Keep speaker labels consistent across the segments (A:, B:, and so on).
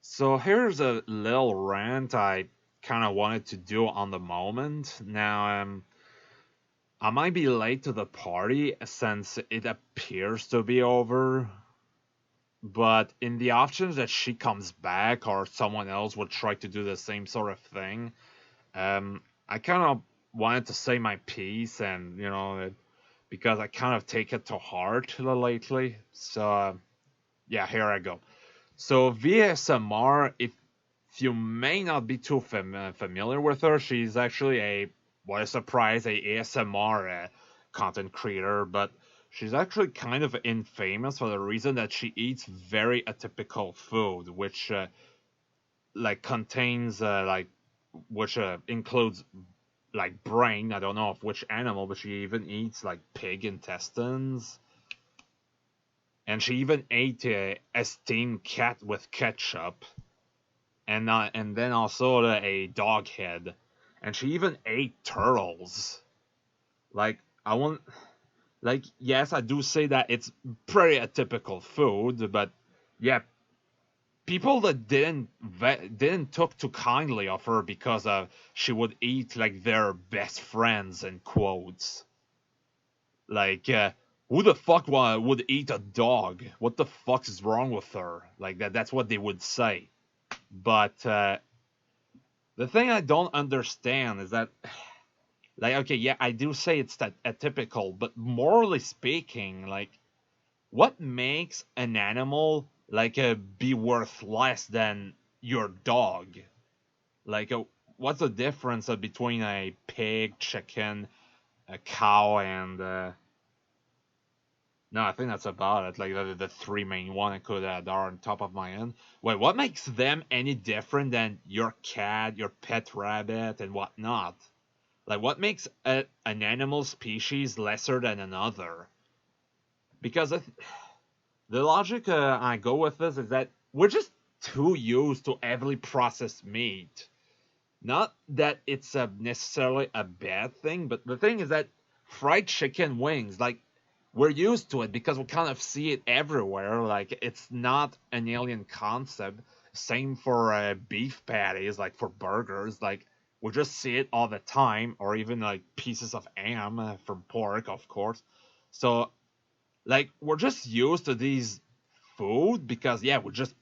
A: So here's a little rant I kind of wanted to do on the moment. Now, I might be late to the party since it appears to be over, but in the options that she comes back or someone else would try to do the same sort of thing, I kind of wanted to say my piece and, because I kind of take it to heart lately. So, yeah, here I go. So VSMR, if you may not be too familiar with her, she's actually what a surprise, a ASMR content creator, but she's actually kind of infamous for the reason that she eats very atypical food, which like contains which includes like brain. I don't know of which animal, but she even eats like pig intestines. And she even ate a steamed cat with ketchup and then also a dog head, and she even ate turtles. Like I want, like yes, I do say that it's pretty atypical food, but yeah, people that didn't took too kindly of her because she would eat like their best friends in quotes. Like who the fuck would eat a dog? What the fuck is wrong with her? Like that's what they would say. But the thing I don't understand is that, like, okay, yeah, I do say it's that atypical, but morally speaking, like, what makes an animal like be worth less than your dog? Like, what's the difference between a pig, chicken, a cow, and no, I think that's about it. Like the three main one I could add are on top of my head. Wait, what makes them any different than your cat, your pet rabbit, and whatnot? Like, what makes an animal species lesser than another? Because the logic I go with this is that we're just too used to heavily processed meat. Not that it's necessarily a bad thing, but the thing is that fried chicken wings, like, we're used to it because we kind of see it everywhere. Like, it's not an alien concept. Same for beef patties, like for burgers. Like, we just see it all the time, or even like pieces of ham from pork, of course. So, like, we're just used to these food because, yeah, we just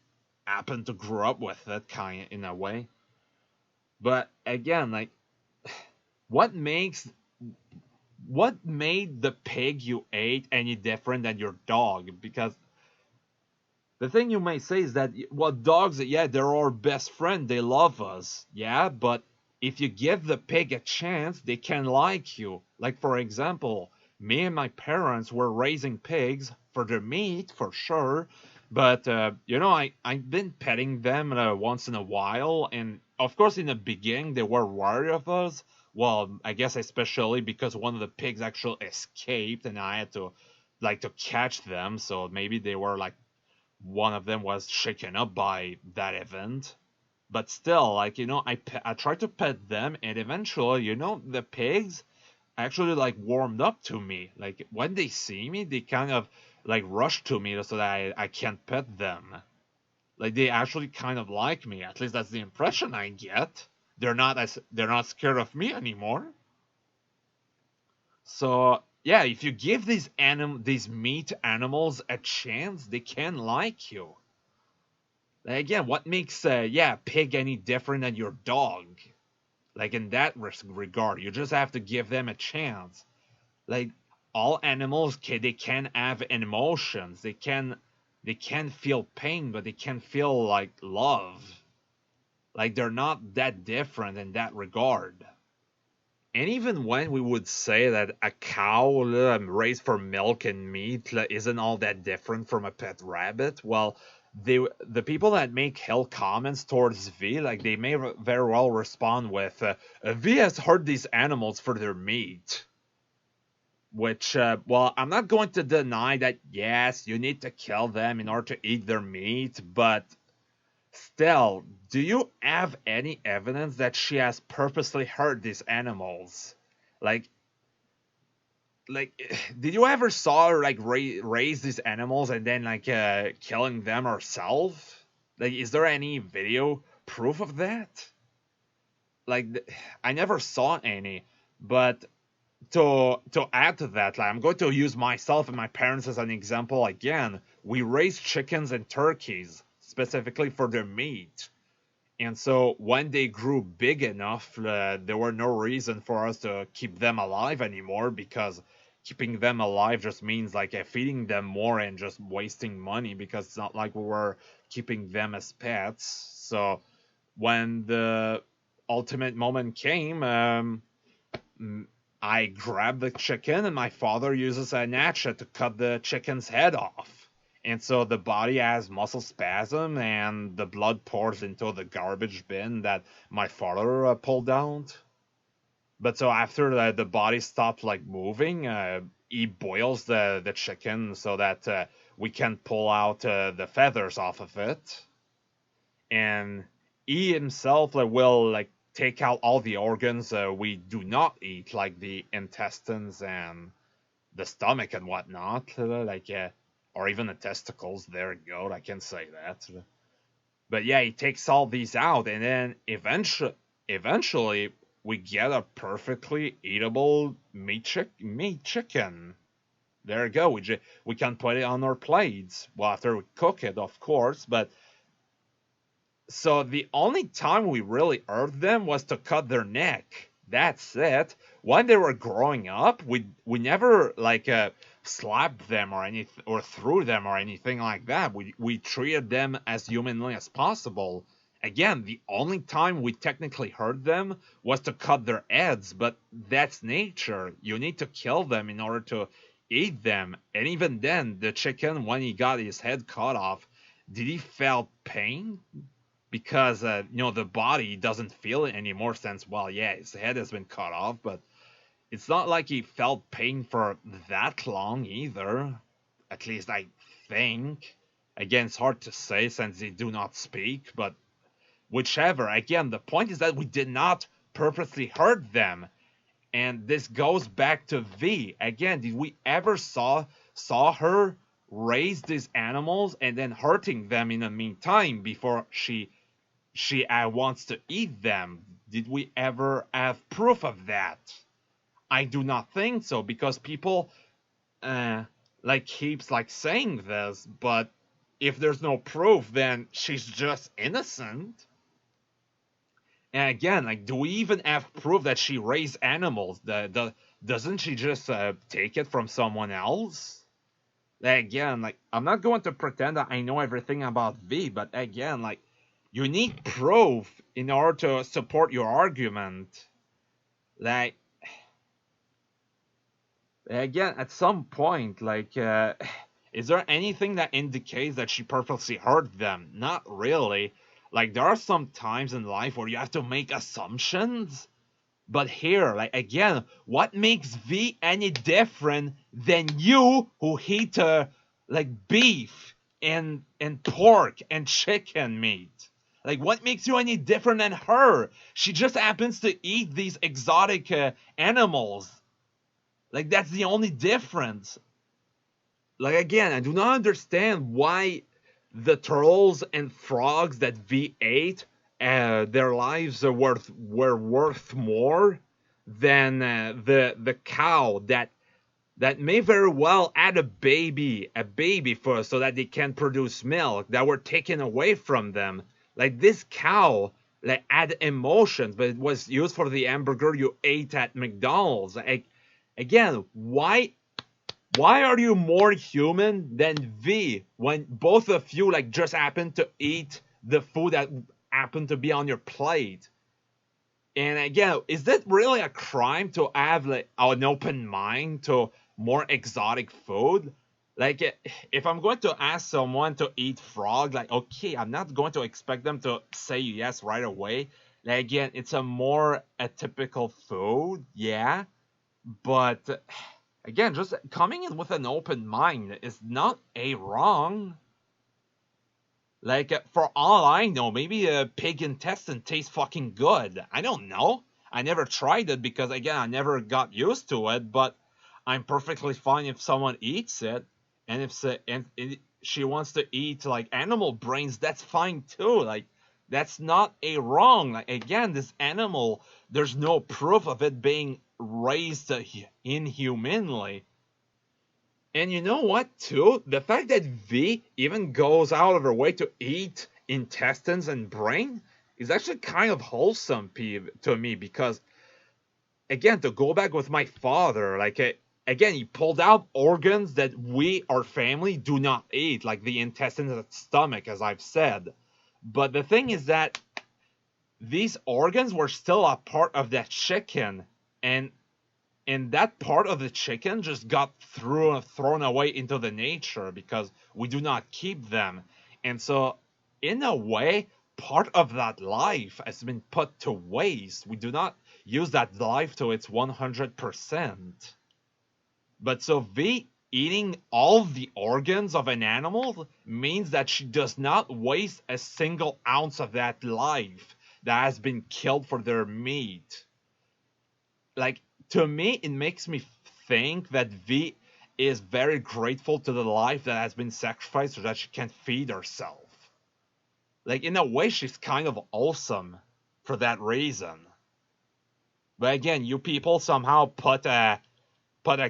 A: happen to grow up with it, kind of in a way. But again, like, what makes what made the pig you ate any different than your dog? Because the thing you may say is that, well, dogs, yeah, they're our best friend. They love us, yeah, but if you give the pig a chance, they can like you. Like, for example, me and my parents were raising pigs for their meat, for sure, but, I've been petting them once in a while, and of course, in the beginning, they were wary of us. Well, I guess especially because one of the pigs actually escaped, and I had to, like, to catch them, so maybe they were, like, one of them was shaken up by that event. But still, like, I tried to pet them, and eventually, the pigs actually, like, warmed up to me. Like, when they see me, they kind of, like, rush to me so that I can't pet them. Like, they actually kind of like me. At least that's the impression I get. They're not scared of me anymore. So yeah, if you give these meat animals a chance, they can like you. Again, what makes pig any different than your dog? Like, in that regard, you just have to give them a chance. Like, all animals they can have emotions. They can feel pain, but they can feel like love. Like, they're not that different in that regard. And even when we would say that a cow raised for milk and meat isn't all that different from a pet rabbit, well, the people that make hell comments towards V, like, they may very well respond with, V has hurt these animals for their meat. Which, well, I'm not going to deny that, yes, you need to kill them in order to eat their meat, but still, do you have any evidence that she has purposely hurt these animals? Like, like, did you ever saw her like raise these animals and then like killing them herself? Like, is there any video proof of that? Like, I never saw any. But to add to that, like, I'm going to use myself and my parents as an example again. We raise chickens and turkeys specifically for their meat. And so when they grew big enough, there were no reason for us to keep them alive anymore, because keeping them alive just means like feeding them more and just wasting money, because it's not like we were keeping them as pets. So when the ultimate moment came, I grabbed the chicken and my father uses a hatchet to cut the chicken's head off. And so the body has muscle spasm and the blood pours into the garbage bin that my father pulled out. But so after the body stops like moving, he boils the chicken so that we can pull out the feathers off of it. And he himself will like take out all the organs we do not eat, like the intestines and the stomach and whatnot, or even the testicles. There you go, I can say that. But yeah, he takes all these out, and then eventually we get a perfectly eatable meat chicken. There you go. We can put it on our plates. Well, after we cook it, of course, but so the only time we really hurt them was to cut their neck. That's it. When they were growing up, we never like slapped them or anything or threw them or anything like that. We treated them as humanly as possible. Again, the only time we technically hurt them was to cut their heads, but that's nature. You need to kill them in order to eat them. And even then, the chicken, when he got his head cut off, did he felt pain? Because the body doesn't feel it anymore, since, well, yeah, his head has been cut off, but it's not like he felt pain for that long either. At least I think. Again, it's hard to say since they do not speak, but whichever. Again, the point is that we did not purposely hurt them. And this goes back to V. Again, did we ever saw her raise these animals and then hurting them in the meantime before she wants to eat them? Did we ever have proof of that? I do not think so, because people keeps like saying this, but if there's no proof, then she's just innocent. And again, like, do we even have proof that she raised animals? Doesn't she just take it from someone else? Again, like, I'm not going to pretend that I know everything about V, but again, like, you need proof in order to support your argument. Like, again, at some point, like, is there anything that indicates that she purposely hurt them? Not really. Like, there are some times in life where you have to make assumptions. But here, like, again, what makes V any different than you who eat, like, beef and pork and chicken meat? Like, what makes you any different than her? She just happens to eat these exotic animals. Like, that's the only difference. Like, again, I do not understand why the turtles and frogs that V ate, their lives were worth more than the cow that may very well add a baby first so that they can produce milk, that were taken away from them. Like, this cow, like, had emotions, but it was used for the hamburger you ate at McDonald's. Like, again, why are you more human than V when both of you, like, just happen to eat the food that happened to be on your plate? And again, is that really a crime to have, like, an open mind to more exotic food? Like, if I'm going to ask someone to eat frog, like, okay, I'm not going to expect them to say yes right away. Like, again, it's a typical food, yeah, but again, just coming in with an open mind is not a wrong. Like, for all I know, maybe a pig intestine tastes fucking good. I don't know. I never tried it because, again, I never got used to it, but I'm perfectly fine if someone eats it. And she wants to eat like animal brains, that's fine too. Like that's not a wrong. Like again, this animal, there's no proof of it being raised inhumanly. And you know what too? The fact that V even goes out of her way to eat intestines and brain is actually kind of wholesome to me, because again, to go back with my father, like again, he pulled out organs that we, our family, do not eat, like the intestines and the stomach, as I've said. But the thing is that these organs were still a part of that chicken, and that part of the chicken just got thrown away into the nature because we do not keep them. And so, in a way, part of that life has been put to waste. We do not use that life to its 100%. But so V eating all the organs of an animal means that she does not waste a single ounce of that life that has been killed for their meat. Like, to me, it makes me think that V is very grateful to the life that has been sacrificed so that she can feed herself. Like, in a way, she's kind of awesome for that reason. But again, you people somehow put a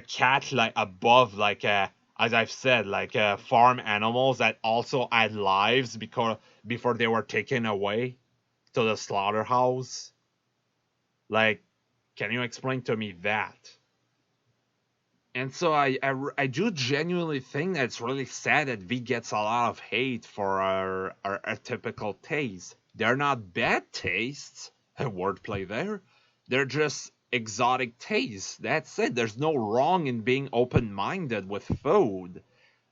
A: cat like above, like as I've said, like farm animals that also had lives because before they were taken away to the slaughterhouse. Like, can you explain to me that? And so I do genuinely think that it's really sad that V gets a lot of hate for our atypical tastes. They're not bad tastes, wordplay there. They're just exotic tastes. That's it. There's no wrong in being open-minded with food.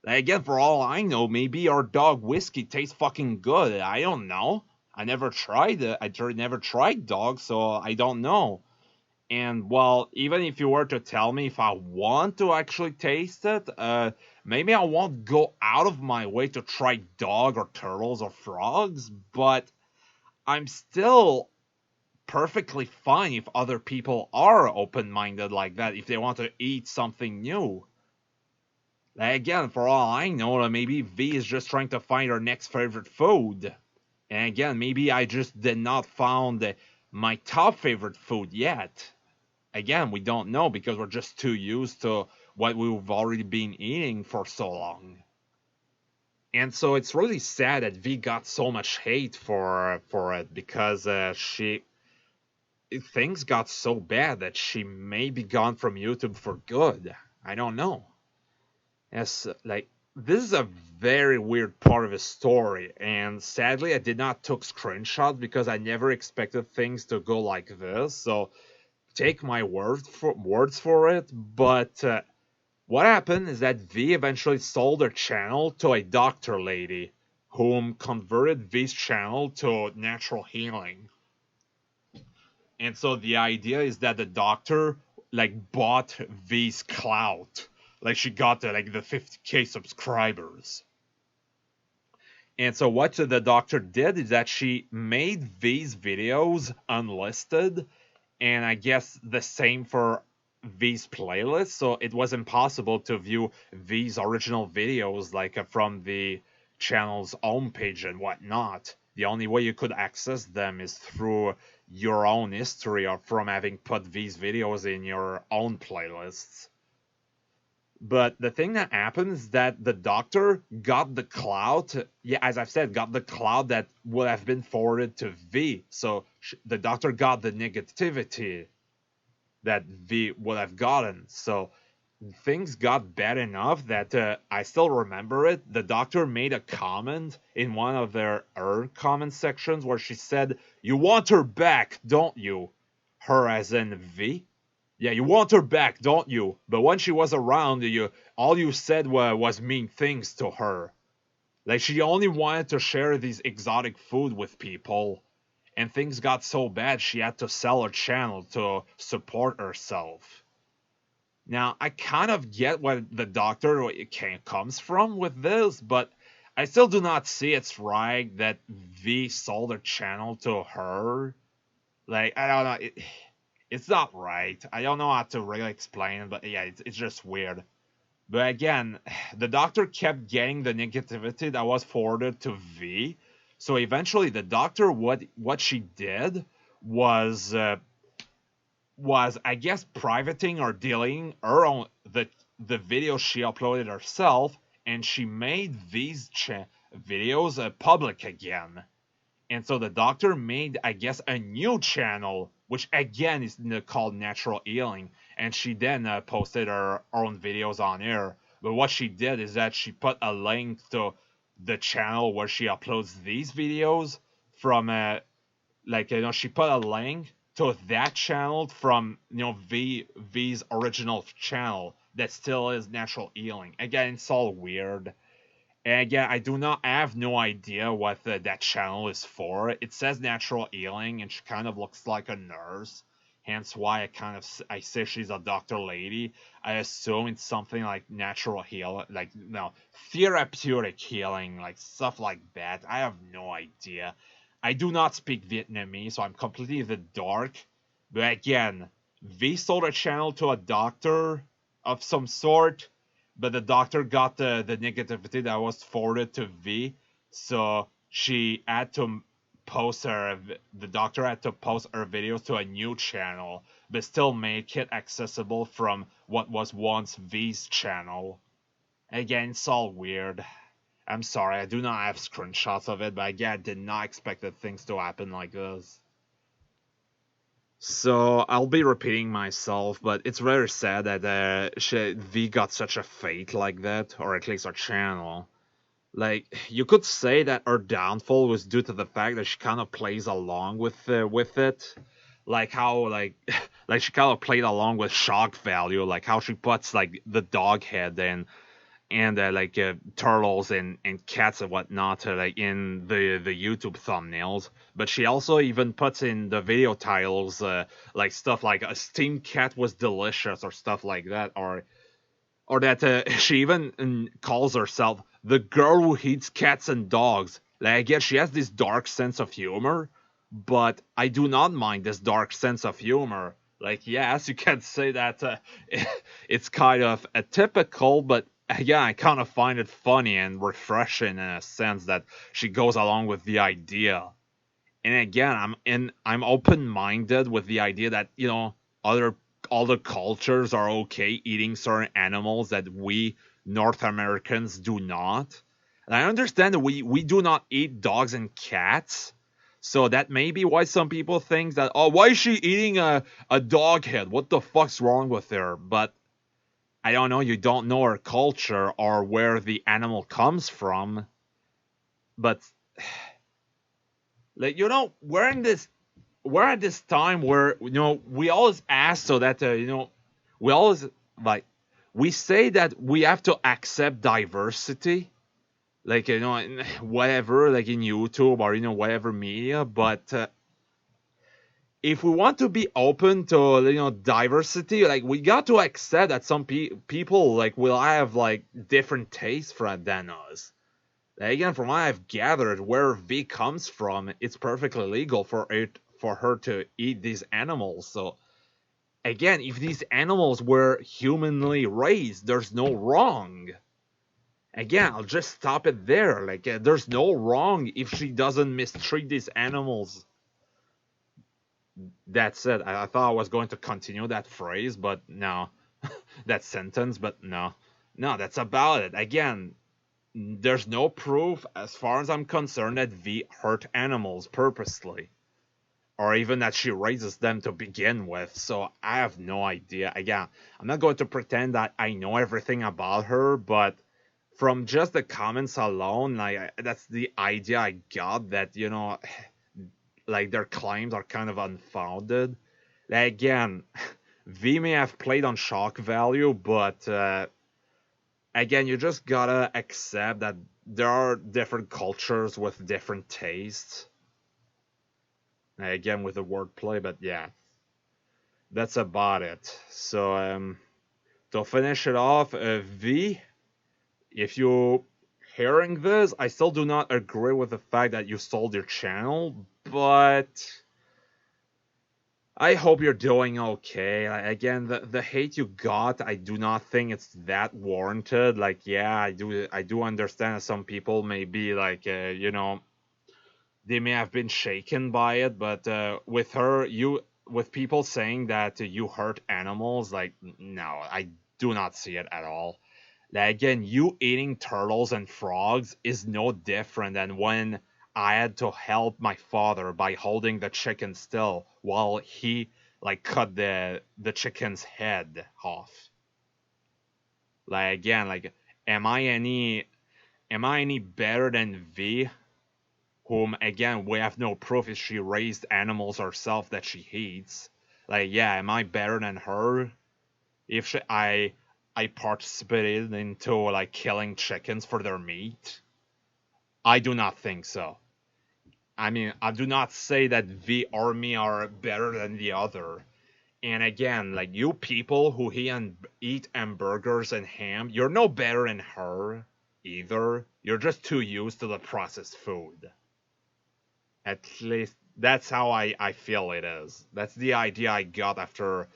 A: Like, again, for all I know, maybe our dog whiskey tastes fucking good. I don't know. I never tried it. Never tried dogs, so I don't know. And well, even if you were to tell me if I want to actually taste it, maybe I won't go out of my way to try dog or turtles or frogs, but I'm still perfectly fine if other people are open-minded like that, if they want to eat something new. Like, again, for all I know, maybe V is just trying to find her next favorite food. And again, maybe I just did not found my top favorite food yet. Again, we don't know because we're just too used to what we've already been eating for so long. And so it's really sad that V got so much hate for it because things got so bad that she may be gone from YouTube for good. I don't know. Yes, like this is a very weird part of his story, and sadly I did not took screenshots because I never expected things to go like this. So take my words for it, but what happened is that V eventually sold her channel to a doctor lady, whom converted V's channel to natural healing. And so the idea is that the doctor like bought V's clout, like she got the 50K subscribers. And so what the doctor did is that she made V's videos unlisted, and I guess the same for V's playlist, so it was impossible to view V's original videos like from the channel's homepage and whatnot. The only way you could access them is through your own history or from having put V's videos in your own playlists. But the thing that happens is that the doctor got the cloud, yeah, as I've said, got the cloud that would have been forwarded to V. So the doctor got the negativity that V would have gotten. So things got bad enough that I still remember it. The doctor made a comment in one of her comment sections where she said, "You want her back, don't you?" Her as in V. Yeah, you want her back, don't you? But when she was around, all you said was mean things to her. Like, she only wanted to share these exotic food with people. And things got so bad she had to sell her channel to support herself. Now, I kind of get where the doctor comes from with this, but I still do not see it's right that V sold her channel to her. Like, I don't know. It's not right. I don't know how to really explain it, but yeah, it's just weird. But again, the doctor kept getting the negativity that was forwarded to V. So eventually, the doctor, what she did was was I guess privating or deleting her own the video she uploaded herself, and she made these videos public again. And so the doctor made, I guess, a new channel, which again is called Natural Healing. And she then posted her own videos on air. But what she did is that she put a link to the channel where she uploads these videos from, she put a link to that channel from, V's original channel that still is Natural Healing. Again, it's all weird. And again, I have no idea what that channel is for. It says natural healing, and she kind of looks like a nurse. Hence why I say she's a doctor lady. I assume it's something like natural healing, like no therapeutic healing, like stuff like that. I have no idea. I do not speak Vietnamese, so I'm completely in the dark. But again, V sold a channel to a doctor of some sort, but the doctor got the negativity that was forwarded to V, so she had to the doctor had to post her videos to a new channel, but still make it accessible from what was once V's channel. Again, it's all weird. I'm sorry, I do not have screenshots of it, but again, I did not expect that things to happen like this. So I'll be repeating myself, but it's very sad that V got such a fate like that, or at least her channel. Like, you could say that her downfall was due to the fact that she kind of plays along with it, like how like she kind of played along with shock value, like how she puts like the dog head in and turtles and cats and whatnot like in the YouTube thumbnails. But she also even puts in the video titles like stuff like a steamed cat was delicious or stuff like that, or that she even calls herself the girl who eats cats and dogs. Like, I guess she has this dark sense of humor, but I do not mind this dark sense of humor. Like, yes, you can say that it's kind of atypical, but yeah, I kind of find it funny and refreshing in a sense that she goes along with the idea. And again, I'm open-minded with the idea that other other cultures are okay eating certain animals that we North Americans do not. And I understand that we do not eat dogs and cats. So that may be why some people think that, oh, why is she eating a dog head? What the fuck's wrong with her? But I don't know, you don't know her culture or where the animal comes from. But like we're at this time where we always ask so that we always like we say that we have to accept diversity, like in whatever, like in YouTube or whatever media. But if we want to be open to diversity, like we got to accept that some people like will have like different tastes than us. Again, from what I've gathered, where V comes from, it's perfectly legal for her to eat these animals. So again, if these animals were humanly raised, there's no wrong. Again, I'll just stop it there. Like, there's no wrong if she doesn't mistreat these animals. That's it. I thought I was going to continue that phrase, but no. That sentence, but no. No, that's about it. Again, there's no proof, as far as I'm concerned, that V hurt animals purposely. Or even that she raises them to begin with. So I have no idea. Again, I'm not going to pretend that I know everything about her, but from just the comments alone, like that's the idea I got, that like their claims are kind of unfounded. Like, again, V may have played on shock value, but again, you just gotta accept that there are different cultures with different tastes. Again, with the wordplay, but yeah, that's about it. So, to finish it off, V, if you hearing this, I still do not agree with the fact that you sold your channel, but I hope you're doing okay. Again, the hate you got, I do not think it's that warranted. Like, yeah, I do understand that some people may be like, they may have been shaken by it, but with people saying that you hurt animals, like, no, I do not see it at all. Like, again, you eating turtles and frogs is no different than when I had to help my father by holding the chicken still while he like cut the chicken's head off. Like, again, like, am I any am I any better than V, whom again we have no proof if she raised animals herself that she hates? Like, yeah, am I better than her if I participated into like killing chickens for their meat? I do not think so. I mean, I do not say that V or me are better than the other. And again, like, you people who eat hamburgers and ham, you're no better than her either. You're just too used to the processed food. At least that's how I feel it is. That's the idea I got after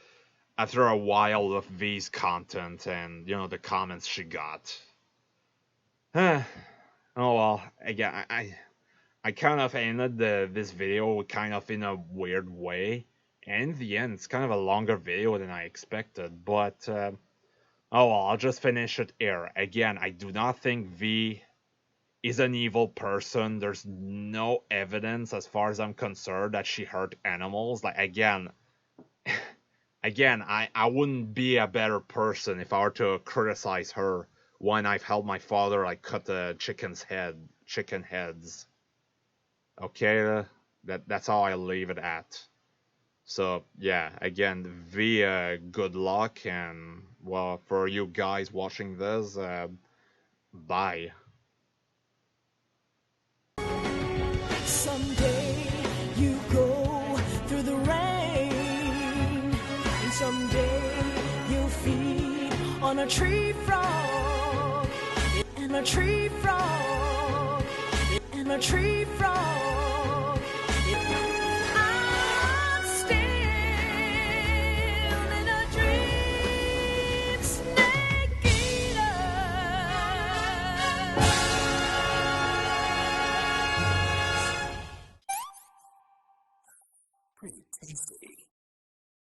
A: a while of V's content and the comments she got. Oh well, again, I kind of ended this video kind of in a weird way. And in the end, it's kind of a longer video than I expected. But oh well, I'll just finish it here. Again, I do not think V is an evil person. There's no evidence, as far as I'm concerned, that she hurt animals. Like, again, I wouldn't be a better person if I were to criticize her when I've helped my father like cut the chicken heads. Okay, that's how I leave it at. So yeah, again, via good luck, and well, for you guys watching this, bye.
B: Someday you go through the rain, and someday you'll feed on a tree frog, and a tree frog, and a tree frog.